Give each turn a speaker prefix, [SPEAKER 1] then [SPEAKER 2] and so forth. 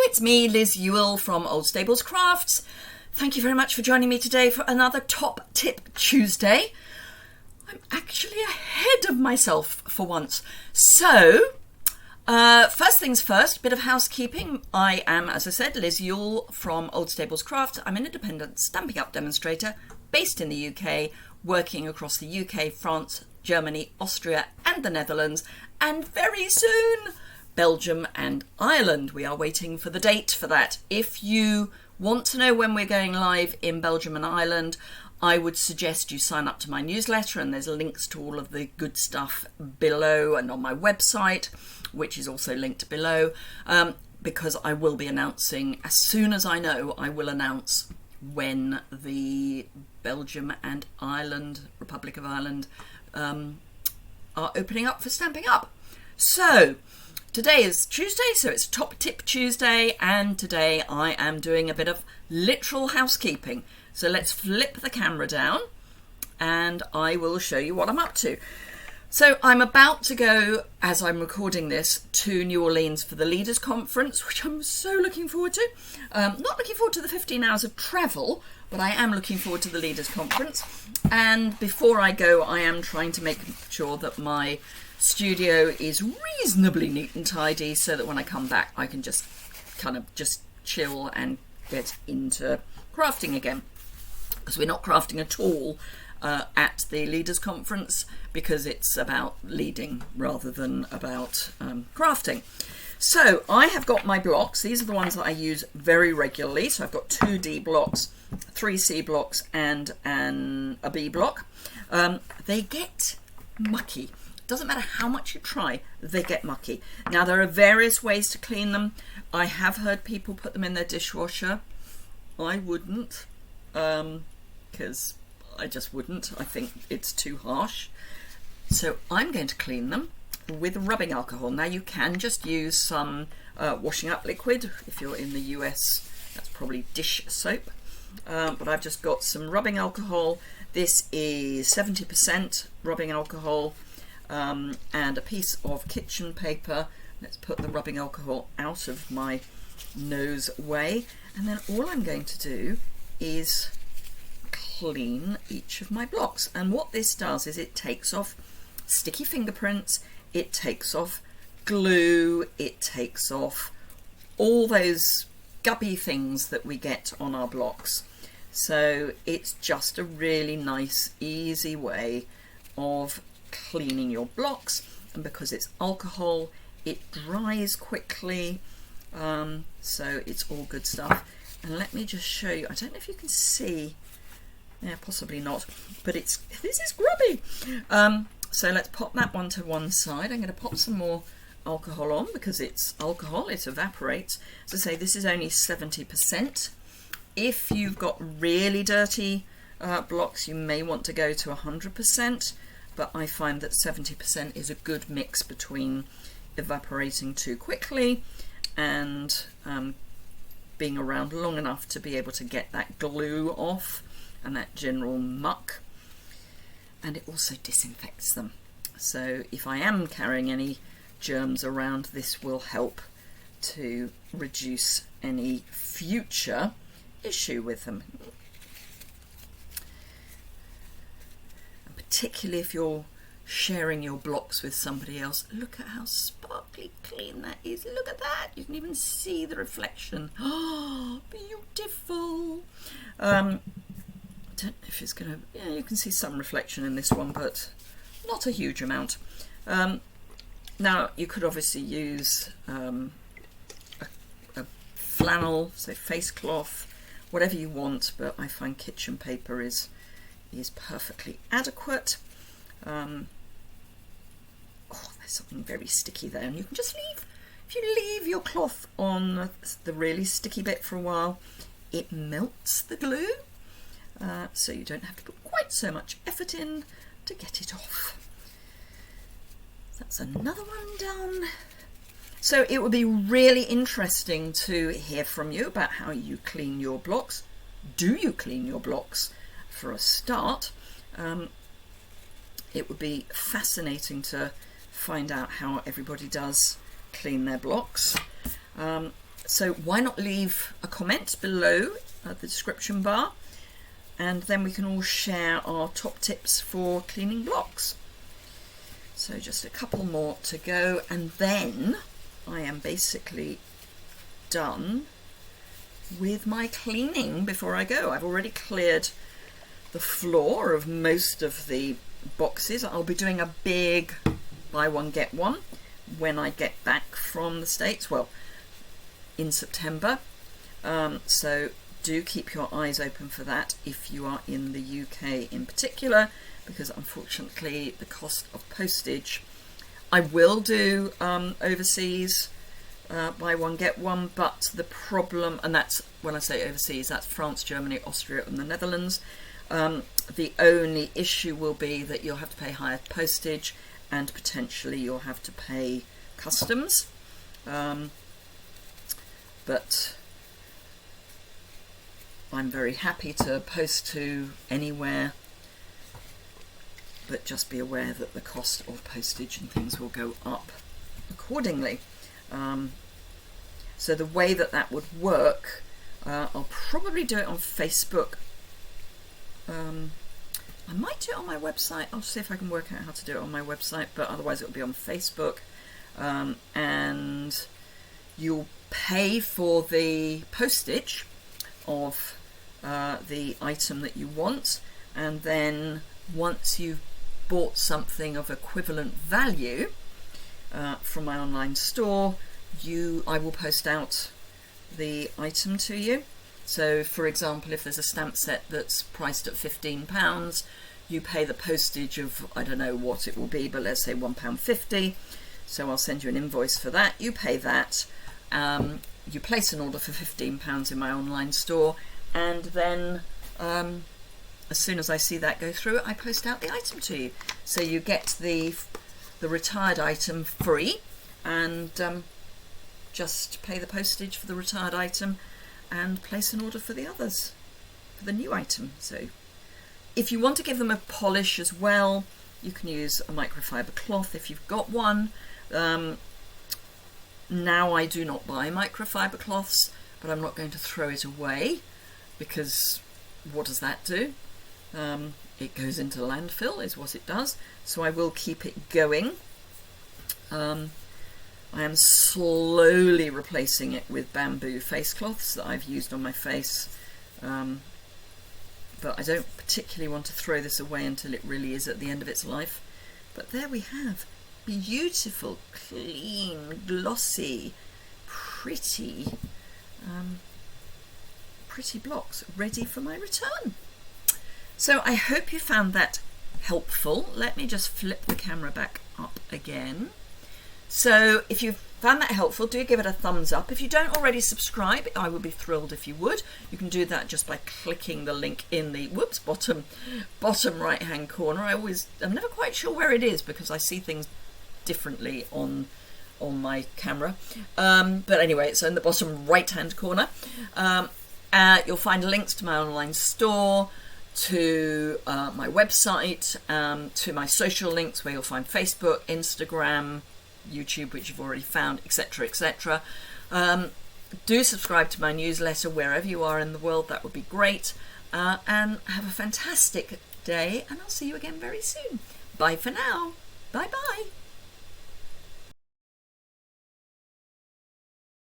[SPEAKER 1] It's me, Liz Yuille from Old Stables Crafts. Thank you very much for joining me today for another Top Tip Tuesday. I'm actually ahead of myself for once. So, first things first, bit of housekeeping. I am, as I said, Liz Yuille from Old Stables Crafts. I'm an independent Stampin' Up demonstrator based in the UK, working across the UK, France, Germany, Austria and the Netherlands, and very soon Belgium and Ireland. We are waiting for the date for that. If you want to know when we're going live in Belgium and Ireland, I would suggest you sign up to my newsletter, and there's links to all of the good stuff below and on my website, which is also linked below, because I will be announcing, as soon as I know, I will announce when the Belgium and Ireland, Republic of Ireland, are opening up for Stampin' Up. So, today is Tuesday, so it's Top Tip Tuesday, and today I am doing a bit of literal housekeeping. So let's flip the camera down and I will show you what I'm up to. So I'm about to go, as I'm recording this, to New Orleans for the Leaders Conference, which I'm so looking forward to. Not looking forward to the 15 hours of travel, but I am looking forward to the Leaders Conference. And before I go, I am trying to make sure that my studio is reasonably neat and tidy so that when I come back I can just kind of just chill and get into crafting again, because we're not crafting at all at the Leaders Conference, because it's about leading rather than about crafting. So I have got my blocks. These are the ones that I use very regularly. So I've got 2D blocks, 3C blocks and a B block. They get mucky. Doesn't matter how much you try, they get mucky. Now there are various ways to clean them. I have heard people put them in their dishwasher. I wouldn't, because I just wouldn't. I think it's too harsh. So I'm going to clean them with rubbing alcohol. Now you can just use some washing up liquid. If you're in the US, that's probably dish soap. But I've just got some rubbing alcohol. This is 70% rubbing alcohol. And a piece of kitchen paper. Let's put the rubbing alcohol out of my nose way, and then all I'm going to do is clean each of my blocks. And what this does is it takes off sticky fingerprints, it takes off glue, it takes off all those gubby things that we get on our blocks. So it's just a really nice, easy way of cleaning your blocks, and because it's alcohol it dries quickly, so it's all good stuff. And let me just show you, I don't know if you can see, yeah, possibly not, but this is grubby. So let's pop that one to one side. I'm going to pop some more alcohol on because it's alcohol, it evaporates. As I say, this is only 70%. If you've got really dirty blocks, you may want to go to 100%. But I find that 70% is a good mix between evaporating too quickly and being around long enough to be able to get that glue off and that general muck. And it also disinfects them. So if I am carrying any germs around, this will help to reduce any future issue with them. Particularly if you're sharing your blocks with somebody else. Look at how sparkly clean that is. Look at that. You can even see the reflection. Oh, beautiful. I don't know if it's going to... Yeah, you can see some reflection in this one, but not a huge amount. Now, you could obviously use a flannel, say face cloth, whatever you want, but I find kitchen paper is perfectly adequate. Oh, there's something very sticky there, and you can just leave, if you leave your cloth on the really sticky bit for a while, it melts the glue, so you don't have to put quite so much effort in to get it off. That's another one done. So it would be really interesting to hear from you about how you clean your blocks. Do you clean your blocks? For a start, it would be fascinating to find out how everybody does clean their blocks. So why not leave a comment below at the description bar, and then we can all share our top tips for cleaning blocks. So just a couple more to go, and then I am basically done with my cleaning before I go. I've already cleared the floor of most of the boxes. I'll be doing a big buy one get one when I get back from the States, well, in September. So do keep your eyes open for that if you are in the UK in particular, because unfortunately the cost of postage, I will do overseas buy one get one, but the problem, and that's when I say overseas, that's France, Germany, Austria and the Netherlands. The only issue will be that you'll have to pay higher postage and potentially you'll have to pay customs. But I'm very happy to post to anywhere, but just be aware that the cost of postage and things will go up accordingly. So the way that would work, I'll probably do it on Facebook. I might do it on my website. I'll see if I can work out how to do it on my website, but otherwise it'll be on Facebook. And you'll pay for the postage of the item that you want, and then once you've bought something of equivalent value from my online store, I will post out the item to you. So for example, if there's a stamp set that's priced at £15, you pay the postage of, I don't know what it will be, but let's say £1.50. So I'll send you an invoice for that. You pay that. You place an order for £15 in my online store, and then as soon as I see that go through, I post out the item to you. So you get the retired item free, and just pay the postage for the retired item and place an order for the others, for the new item. So if you want to give them a polish as well, you can use a microfiber cloth if you've got one. Now I do not buy microfiber cloths, but I'm not going to throw it away, because what does that do? It goes into landfill is what it does. So I will keep it going. I am slowly replacing it with bamboo face cloths that I've used on my face, but I don't particularly want to throw this away until it really is at the end of its life. But there we have beautiful, clean, glossy, pretty blocks ready for my return. So I hope you found that helpful. Let me just flip the camera back up again. So if you found that helpful, do give it a thumbs up. If you don't already subscribe, I would be thrilled if you would. You can do that just by clicking the link in the bottom right hand corner. I'm never quite sure where it is because I see things differently on my camera. But anyway, it's in the bottom right hand corner. You'll find links to my online store, to my website, to my social links where you'll find Facebook, Instagram, YouTube, which you've already found, etc., etc. Do subscribe to my newsletter wherever you are in the world. That would be great. And have a fantastic day, and I'll see you again very soon. Bye for now. Bye bye.